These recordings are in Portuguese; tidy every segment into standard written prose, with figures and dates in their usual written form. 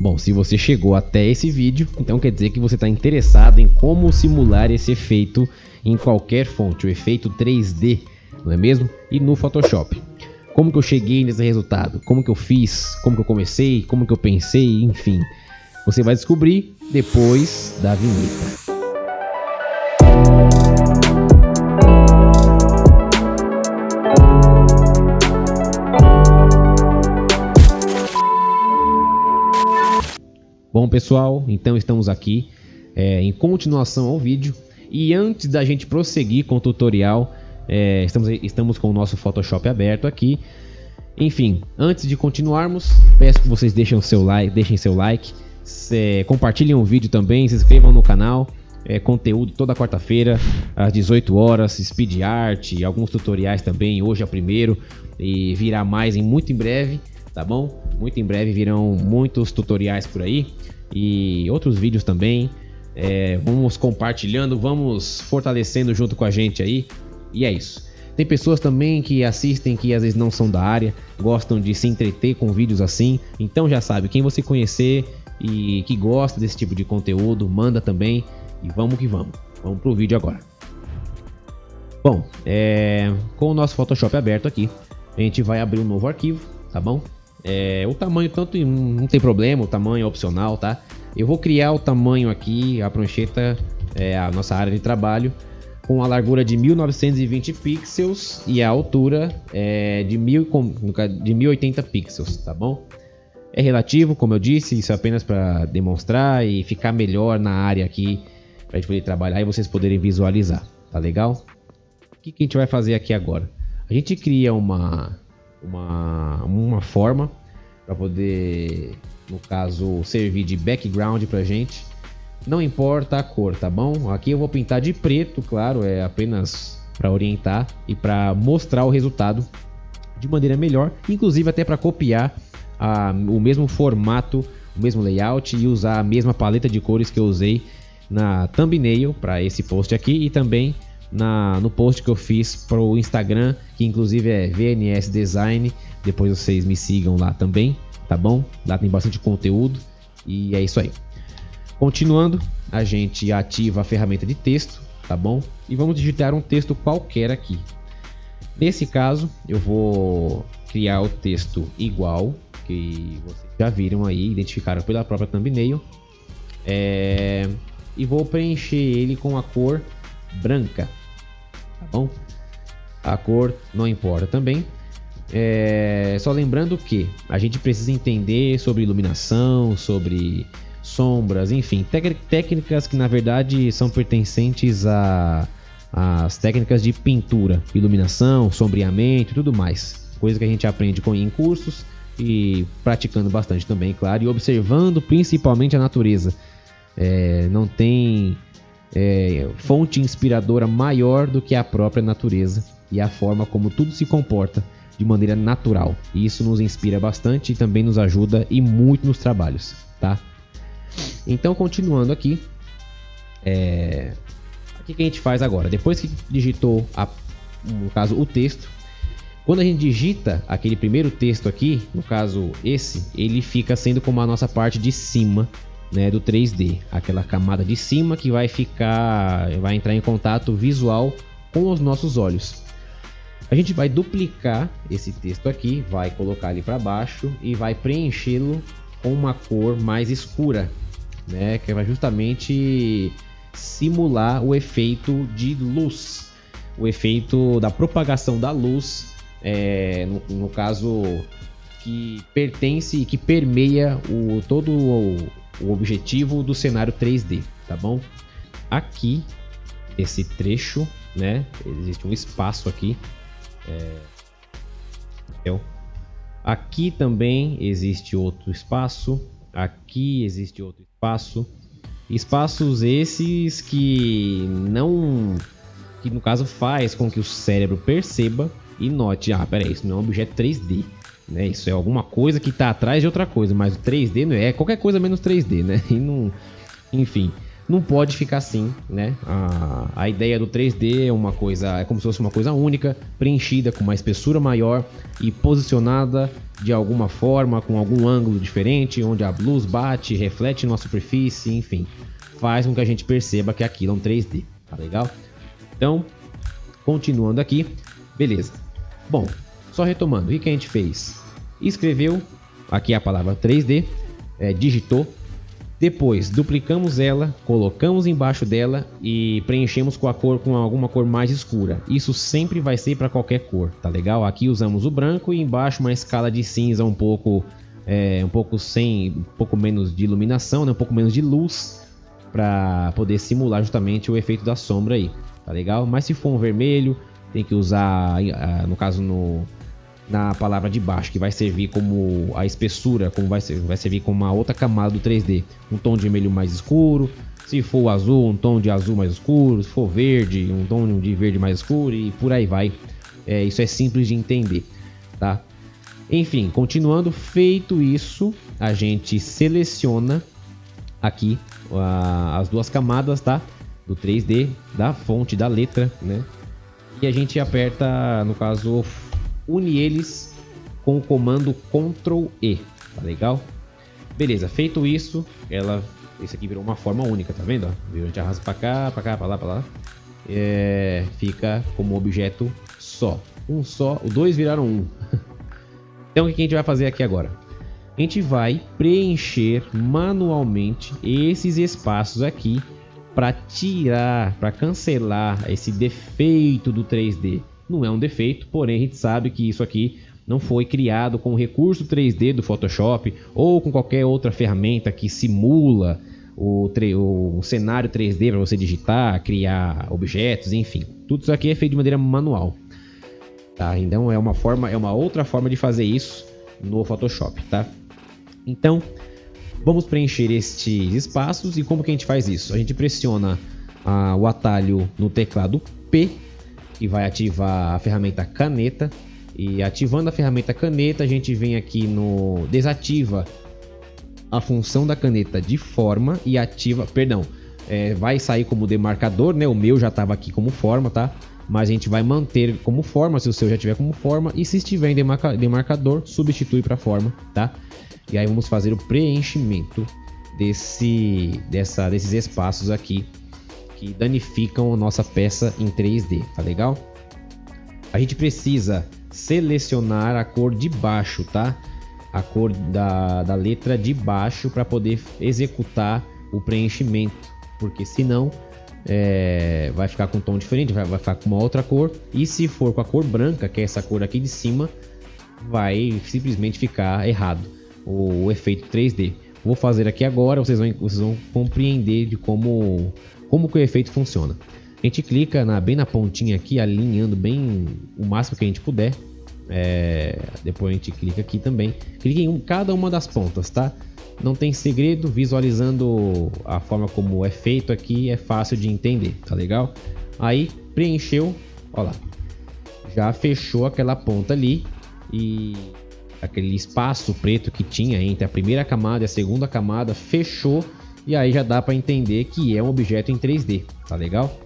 Bom, se você chegou até esse vídeo, então quer dizer que você está interessado em como simular esse efeito em qualquer fonte, o efeito 3D, não é mesmo? E no Photoshop. Como que eu cheguei nesse resultado? Como que eu fiz? Como que eu comecei? Como que eu pensei? Enfim, você vai descobrir depois da vinheta. Bom pessoal, então estamos aqui em continuação ao vídeo, e antes da gente prosseguir com o tutorial, estamos com o nosso Photoshop aberto aqui. Enfim, antes de continuarmos, peço que vocês deixem seu like, compartilhem o vídeo também, se inscrevam no canal. Conteúdo toda quarta-feira às 18 horas, speed art, alguns tutoriais também, hoje é o primeiro e virá mais muito em breve, tá bom? Muito em breve virão muitos tutoriais por aí e outros vídeos também. Vamos compartilhando, vamos fortalecendo junto com a gente aí, e é isso. Tem pessoas também que assistem que às vezes não são da área, gostam de se entreter com vídeos assim, então já sabe, quem você conhecer e que gosta desse tipo de conteúdo, manda também, e vamos que vamos. Vamos pro vídeo agora. Bom, com o nosso Photoshop aberto aqui, a gente vai abrir um novo arquivo, tá bom? O tamanho tanto não tem problema, o tamanho é opcional, tá? Eu vou criar o tamanho aqui, a prancheta, a nossa área de trabalho, com a largura de 1920 pixels e a altura de 1080 pixels, tá bom? É relativo, como eu disse, isso é apenas para demonstrar e ficar melhor na área aqui, para a gente poder trabalhar e vocês poderem visualizar, tá legal? O que a gente vai fazer aqui agora? A gente cria uma forma para poder, no caso, servir de background pra gente. Não importa a cor, tá bom? Aqui eu vou pintar de preto, claro, é apenas para orientar e para mostrar o resultado de maneira melhor, inclusive até para copiar o mesmo formato, o mesmo layout e usar a mesma paleta de cores que eu usei na thumbnail para esse post aqui e também no post que eu fiz para o Instagram, que inclusive é VNS Design. Depois vocês me sigam lá também, tá bom? Lá tem bastante conteúdo e é isso aí. Continuando, a gente ativa a ferramenta de texto, tá bom? E vamos digitar um texto qualquer aqui. Nesse caso, eu vou criar o texto igual, que vocês já viram aí, identificaram pela própria thumbnail. E vou preencher ele com a cor branca, tá bom? A cor não importa também. Só lembrando que a gente precisa entender sobre iluminação, sobre sombras, enfim, técnicas que na verdade são pertencentes às técnicas de pintura, iluminação, sombreamento e tudo mais. Coisa que a gente aprende em cursos e praticando bastante também, claro, e observando principalmente a natureza. Não tem fonte inspiradora maior do que a própria natureza e a forma como tudo se comporta de maneira natural. E isso nos inspira bastante e também nos ajuda e muito nos trabalhos, tá? Então, continuando aqui, o que a gente faz agora? Depois que digitou, no caso, o texto, quando a gente digita aquele primeiro texto aqui, no caso esse, ele fica sendo como a nossa parte de cima, né, do 3D, aquela camada de cima que vai entrar em contato visual com os nossos olhos. A gente vai duplicar esse texto aqui, vai colocar ele para baixo e vai preenchê-lo com uma cor mais escura, né, que vai justamente simular o efeito de luz, o efeito da propagação da luz, no caso que pertence e que permeia todo o objetivo do cenário 3D, tá bom? Aqui, esse trecho, né, existe um espaço aqui, aqui também existe outro espaço, aqui existe outro espaço, espaços esses que no caso faz com que o cérebro perceba e note, peraí, isso não é um objeto 3D, né? Isso é alguma coisa que está atrás de outra coisa, mas o 3D não é qualquer coisa menos 3D, né? E não, enfim, não pode ficar assim, né? A ideia do 3D é como se fosse uma coisa única, preenchida com uma espessura maior e posicionada de alguma forma, com algum ângulo diferente, onde a luz bate, reflete na superfície, enfim, faz com que a gente perceba que aquilo é um 3D, tá legal? Então, continuando aqui, beleza. Bom, só retomando, o que a gente fez? Escreveu aqui a palavra 3D, digitou, depois duplicamos ela, colocamos embaixo dela e preenchemos com alguma cor mais escura. Isso sempre vai ser para qualquer cor, tá legal? Aqui usamos o branco e embaixo uma escala de cinza um pouco menos de iluminação, né? Um pouco menos de luz, para poder simular justamente o efeito da sombra aí, tá legal? Mas se for um vermelho, tem que usar, no caso na palavra de baixo, que vai servir como a espessura, vai servir como uma outra camada do 3D, um tom de vermelho mais escuro. Se for azul, um tom de azul mais escuro. Se for verde, um tom de verde mais escuro, e por aí vai. Isso é simples de entender, tá? Enfim, continuando, feito isso, a gente seleciona aqui as duas camadas, tá? Do 3D, da fonte, da letra, né? E a gente aperta, no caso, une eles com o comando Ctrl E, tá legal? Beleza, feito isso, esse aqui virou uma forma única, tá vendo? A gente arrasta pra cá, pra lá. Fica como objeto só. Os dois viraram um. Então o que a gente vai fazer aqui agora? A gente vai preencher manualmente esses espaços aqui para cancelar esse defeito do 3D. Não é um defeito, porém a gente sabe que isso aqui não foi criado com o recurso 3D do Photoshop ou com qualquer outra ferramenta que simula o cenário 3D para você digitar, criar objetos, enfim. Tudo isso aqui é feito de maneira manual, tá? Então é uma outra forma de fazer isso no Photoshop, tá? Então vamos preencher estes espaços. E como que a gente faz isso? A gente pressiona o atalho no teclado P, que vai ativar a ferramenta caneta, e ativando a ferramenta caneta a gente vem aqui desativa a função da caneta de forma e ativa, vai sair como demarcador, né? O meu já estava aqui como forma, tá? Mas a gente vai manter como forma se o seu já tiver como forma, e se estiver em demarcador, substitui para forma, tá? E aí vamos fazer o preenchimento desses espaços aqui que danificam a nossa peça em 3D, tá legal? A gente precisa selecionar a cor de baixo, tá? A cor da letra de baixo para poder executar o preenchimento, porque senão vai ficar com um tom diferente, vai ficar com uma outra cor, e se for com a cor branca, que é essa cor aqui de cima, vai simplesmente ficar errado o efeito 3D. Vou fazer aqui agora, vocês vão compreender de como que o efeito funciona. A gente clica bem na pontinha aqui, alinhando bem o máximo que a gente puder. Depois a gente clica aqui também. Clique em cada uma das pontas, tá? Não tem segredo, visualizando a forma como é feito aqui é fácil de entender, tá legal? Aí preencheu, olha lá, já fechou aquela ponta ali, e aquele espaço preto que tinha entre a primeira camada e a segunda camada fechou, e aí já dá para entender que é um objeto em 3D, tá legal?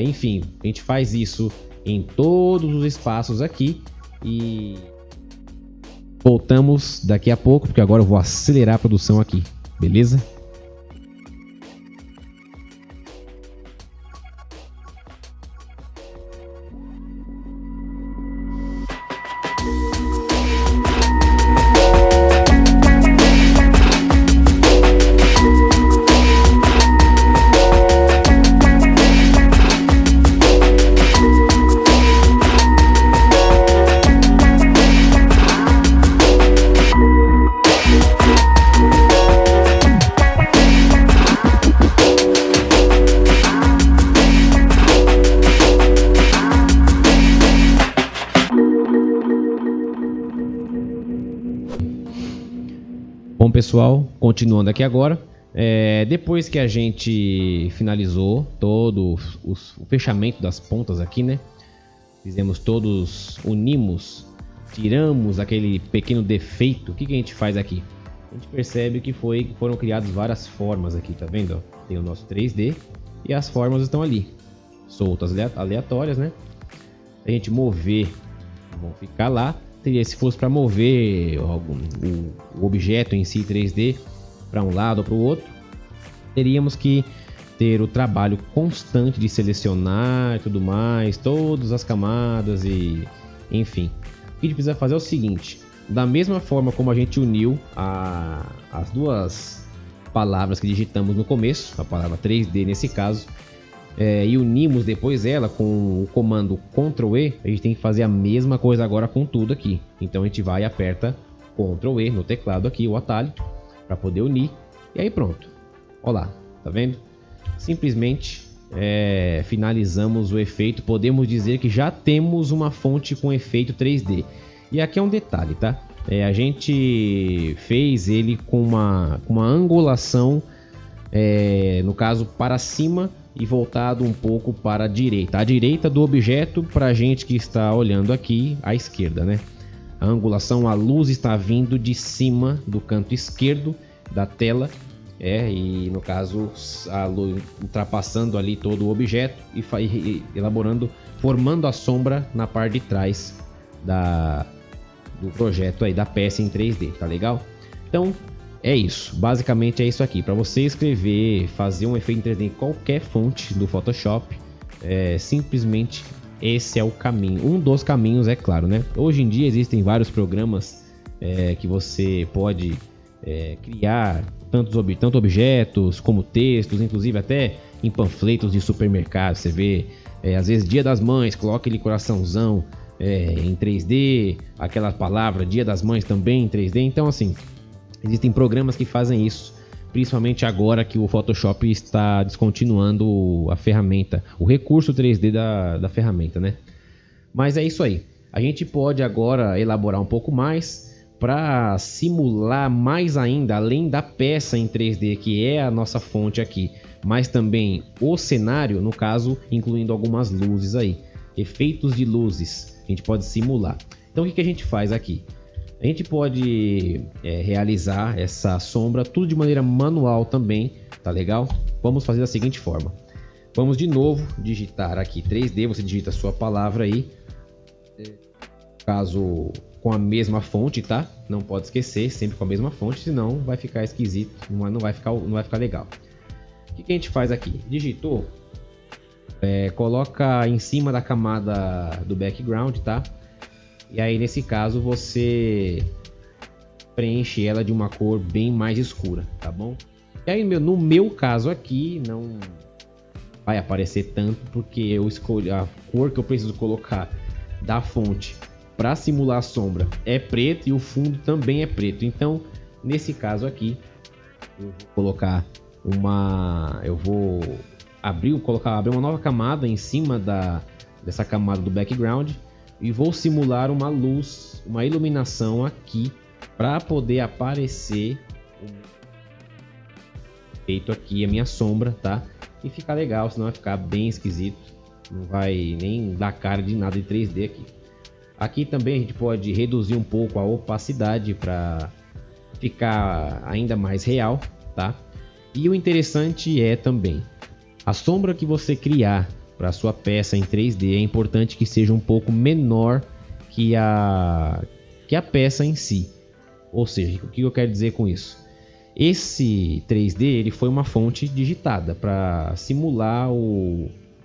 Enfim, a gente faz isso em todos os espaços aqui e voltamos daqui a pouco, porque agora eu vou acelerar a produção aqui, beleza? Bom, pessoal, continuando aqui agora, depois que a gente finalizou todo o fechamento das pontas aqui, né? Fizemos unimos, tiramos aquele pequeno defeito. O que a gente faz aqui? a gente percebe que foram criadas várias formas aqui, tá vendo? Tem o nosso 3D e as formas estão ali, soltas, aleatórias, né? A gente mover, vão ficar lá. Se fosse para mover o objeto em si 3D para um lado ou para o outro, teríamos que ter o trabalho constante de selecionar e tudo mais, todas as camadas e enfim. O que a gente precisa fazer é o seguinte: da mesma forma como a gente uniu as duas palavras que digitamos no começo, a palavra 3D nesse caso, e unimos depois ela com o comando Ctrl E, a gente tem que fazer a mesma coisa agora com tudo aqui. Então a gente vai e aperta Ctrl E no teclado aqui, o atalho, para poder unir. E aí pronto. Olha lá, tá vendo? Simplesmente finalizamos o efeito. Podemos dizer que já temos uma fonte com efeito 3D. E aqui é um detalhe, tá? A gente fez ele com uma angulação, no caso para cima e voltado um pouco para a direita do objeto, para a gente que está olhando aqui à esquerda, né? A angulação, a luz está vindo de cima do canto esquerdo da tela, e no caso a luz ultrapassando ali todo o objeto e elaborando, formando a sombra na parte de trás do projeto aí, da peça em 3D, tá legal? Então é isso, basicamente é isso aqui. Para você escrever, fazer um efeito em 3D em qualquer fonte do Photoshop, simplesmente esse é o caminho. Um dos caminhos, é claro, né? Hoje em dia existem vários programas que você pode criar tanto objetos como textos, inclusive até em panfletos de supermercado. Você vê, às vezes, Dia das Mães, coloca aquele coraçãozão em 3D, aquela palavra Dia das Mães também em 3D. Então, assim, existem programas que fazem isso, principalmente agora que o Photoshop está descontinuando a ferramenta, o recurso 3D da ferramenta, né? Mas é isso aí. A gente pode agora elaborar um pouco mais para simular mais ainda, além da peça em 3D, que é a nossa fonte aqui, mas também o cenário, no caso, incluindo algumas luzes aí, efeitos de luzes, a gente pode simular. Então o que a gente faz aqui? A gente pode realizar essa sombra tudo de maneira manual também, tá legal? Vamos fazer da seguinte forma. Vamos de novo digitar aqui 3D, você digita a sua palavra aí, caso com a mesma fonte, tá? Não pode esquecer, sempre com a mesma fonte, senão vai ficar esquisito, não vai ficar legal. O que a gente faz aqui? Digitou, coloca em cima da camada do background, tá? E aí nesse caso você preenche ela de uma cor bem mais escura, tá bom? E aí no meu caso aqui não vai aparecer tanto, porque eu escolhi a cor que eu preciso colocar da fonte para simular a sombra é preto e o fundo também é preto. Então nesse caso aqui eu vou colocar abrir uma nova camada em cima dessa camada do background e vou simular uma luz, uma iluminação aqui para poder aparecer feito aqui a minha sombra, tá? E ficar legal, senão vai ficar bem esquisito, não vai nem dar cara de nada de 3D aqui. Aqui também a gente pode reduzir um pouco a opacidade para ficar ainda mais real, tá? E o interessante é também a sombra que você criar para sua peça em 3D, é importante que seja um pouco menor que a peça em si. Ou seja, o que eu quero dizer com isso? Esse 3D ele foi uma fonte digitada para simular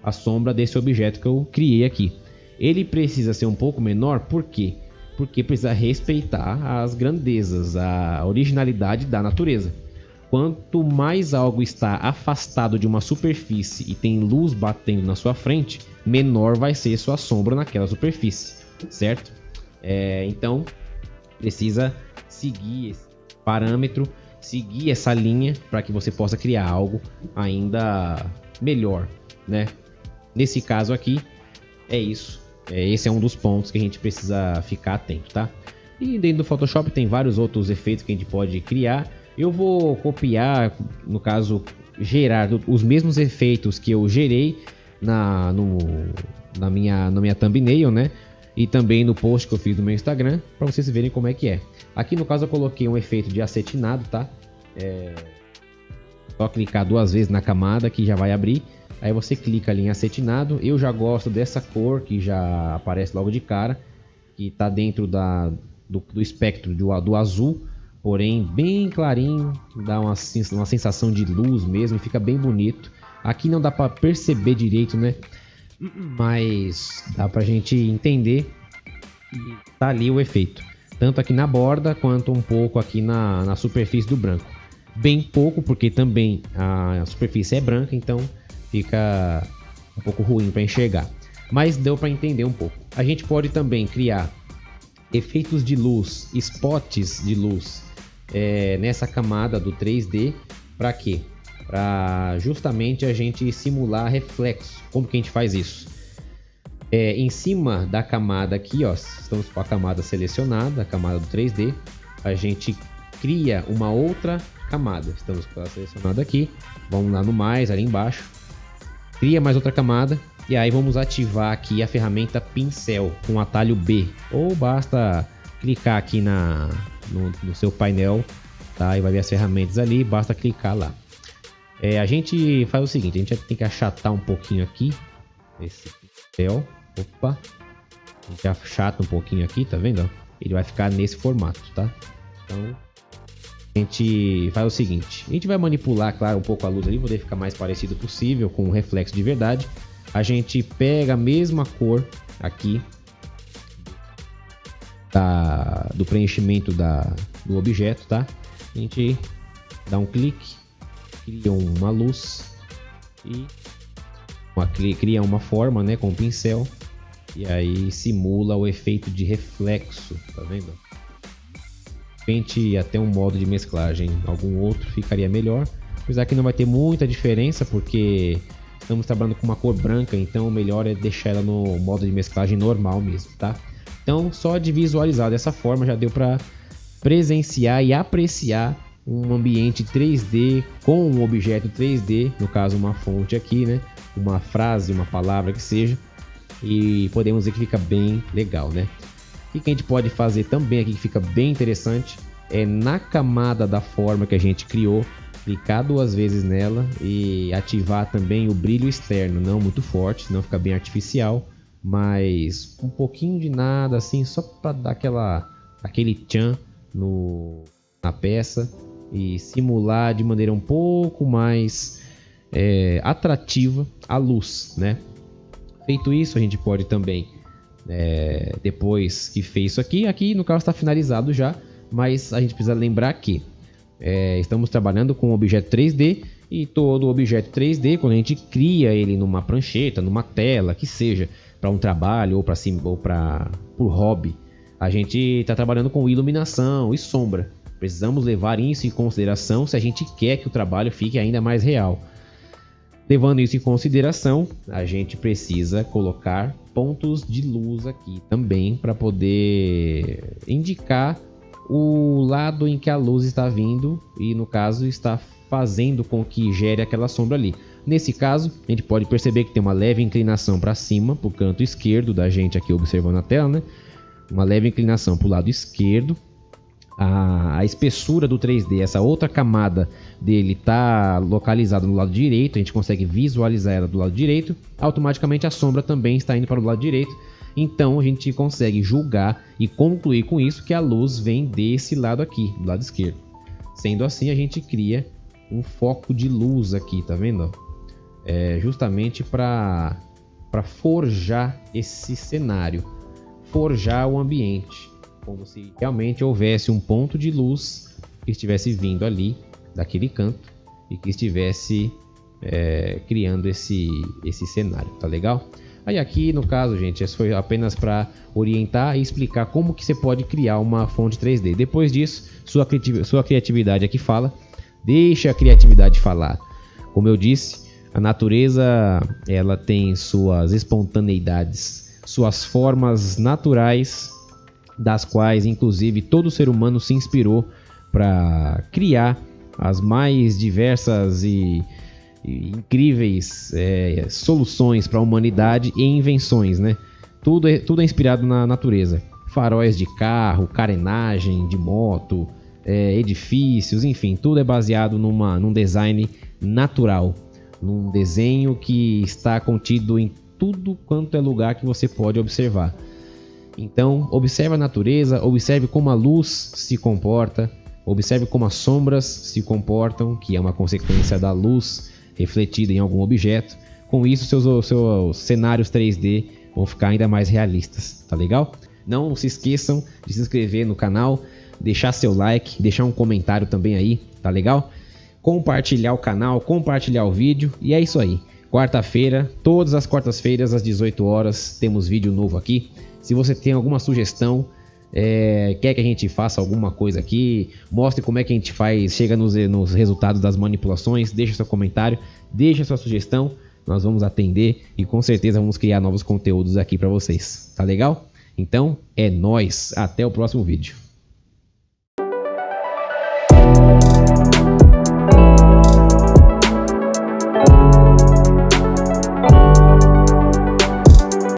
a sombra desse objeto que eu criei aqui. Ele precisa ser um pouco menor, por quê? Porque precisa respeitar as grandezas, a originalidade da natureza. Quanto mais algo está afastado de uma superfície e tem luz batendo na sua frente, menor vai ser sua sombra naquela superfície, certo? Então, precisa seguir esse parâmetro, seguir essa linha para que você possa criar algo ainda melhor, né? Nesse caso aqui, é isso. Esse é um dos pontos que a gente precisa ficar atento, tá? E dentro do Photoshop tem vários outros efeitos que a gente pode criar. Eu vou copiar, no caso, gerar os mesmos efeitos que eu gerei na minha thumbnail, né? e também no post que eu fiz no meu Instagram, para vocês verem como é que é. Aqui no caso eu coloquei um efeito de acetinado, tá? Só clicar 2 vezes na camada que já vai abrir. Aí você clica ali em acetinado. Eu já gosto dessa cor que já aparece logo de cara, que tá dentro do espectro do azul, porém bem clarinho, dá uma sensação de luz mesmo e fica bem bonito. Aqui não dá para perceber direito, né? Mas dá pra gente entender que tá ali o efeito, tanto aqui na borda quanto um pouco aqui na superfície do branco. Bem pouco, porque também a superfície é branca, então fica um pouco ruim para enxergar, mas deu para entender um pouco. A gente pode também criar efeitos de luz, spots de luz nessa camada do 3D. Para quê? Para justamente a gente simular reflexo. Como que a gente faz isso? Em cima da camada aqui, ó, estamos com a camada selecionada, a camada do 3D, a gente cria uma outra camada. Estamos com ela selecionada aqui, vamos lá no mais, ali embaixo, cria mais outra camada, e aí vamos ativar aqui a ferramenta pincel com o atalho B, ou basta clicar aqui no seu painel, tá? E vai ver as ferramentas ali, basta clicar lá. A gente faz o seguinte, a gente tem que achatar um pouquinho aqui esse pincel. Opa, a gente achata um pouquinho aqui, tá vendo? Ele vai ficar nesse formato, tá? Então a gente faz o seguinte, a gente vai manipular, claro, um pouco a luz ali, poder ficar mais parecido possível com o reflexo de verdade. A gente pega a mesma cor aqui do preenchimento do objeto, tá? A gente dá um clique, cria uma luz e cria uma forma, né, com o pincel, e aí simula o efeito de reflexo, tá vendo? Até um modo de mesclagem, algum outro ficaria melhor, apesar que não vai ter muita diferença porque estamos trabalhando com uma cor branca, então o melhor é deixar ela no modo de mesclagem normal mesmo, tá? Então só de visualizar dessa forma já deu para presenciar e apreciar um ambiente 3D com um objeto 3D, no caso uma fonte aqui, né? Uma frase, uma palavra que seja, e podemos dizer que fica bem legal, né? O que a gente pode fazer também aqui que fica bem interessante é na camada da forma que a gente criou, clicar 2 vezes nela e ativar também o brilho externo, não muito forte, senão fica bem artificial, mas um pouquinho de nada assim, só para dar aquele tchan na peça e simular de maneira um pouco mais atrativa a luz, né? Feito isso, a gente pode também depois que fez isso aqui no caso está finalizado já, mas a gente precisa lembrar que estamos trabalhando com um objeto 3D, e todo objeto 3D, quando a gente cria ele numa prancheta, numa tela, que seja para um trabalho ou para o hobby, a gente está trabalhando com iluminação e sombra. Precisamos levar isso em consideração se a gente quer que o trabalho fique ainda mais real. Levando isso em consideração, a gente precisa colocar pontos de luz aqui também para poder indicar o lado em que a luz está vindo e, no caso, está fazendo com que gere aquela sombra ali. Nesse caso, a gente pode perceber que tem uma leve inclinação para cima, para o canto esquerdo da gente aqui observando a tela, né? Uma leve inclinação para o lado esquerdo. A espessura do 3D, essa outra camada dele está localizada no lado direito, a gente consegue visualizar ela do lado direito, automaticamente a sombra também está indo para o lado direito, então a gente consegue julgar e concluir com isso que a luz vem desse lado aqui, do lado esquerdo. Sendo assim, a gente cria um foco de luz aqui, tá vendo? Justamente para forjar esse cenário, forjar o ambiente, como se realmente houvesse um ponto de luz que estivesse vindo ali daquele canto e que estivesse criando esse cenário, tá legal? Aí aqui no caso, gente, isso foi apenas para orientar e explicar como que você pode criar uma fonte 3D. Depois disso, sua criatividade aqui fala, deixa a criatividade falar. Como eu disse, a natureza ela tem suas espontaneidades, suas formas naturais, das quais inclusive todo ser humano se inspirou para criar as mais diversas e incríveis soluções para a humanidade e invenções, né? tudo é inspirado na natureza. Faróis de carro, carenagem de moto, edifícios, enfim, tudo é baseado num design natural, num desenho que está contido em tudo quanto é lugar que você pode observar. Então, observe a natureza, observe como a luz se comporta, observe como as sombras se comportam, que é uma consequência da luz refletida em algum objeto. Com isso, seus cenários 3D vão ficar ainda mais realistas, tá legal? Não se esqueçam de se inscrever no canal, deixar seu like, deixar um comentário também aí, tá legal? Compartilhar o canal, compartilhar o vídeo, e é isso aí. Quarta-feira, todas as quartas-feiras às 18 horas, temos vídeo novo aqui. Se você tem alguma sugestão, quer que a gente faça alguma coisa aqui, mostre como é que a gente chega nos resultados das manipulações, deixa seu comentário, deixa sua sugestão, nós vamos atender e com certeza vamos criar novos conteúdos aqui para vocês, tá legal? Então, é nóis, até o próximo vídeo.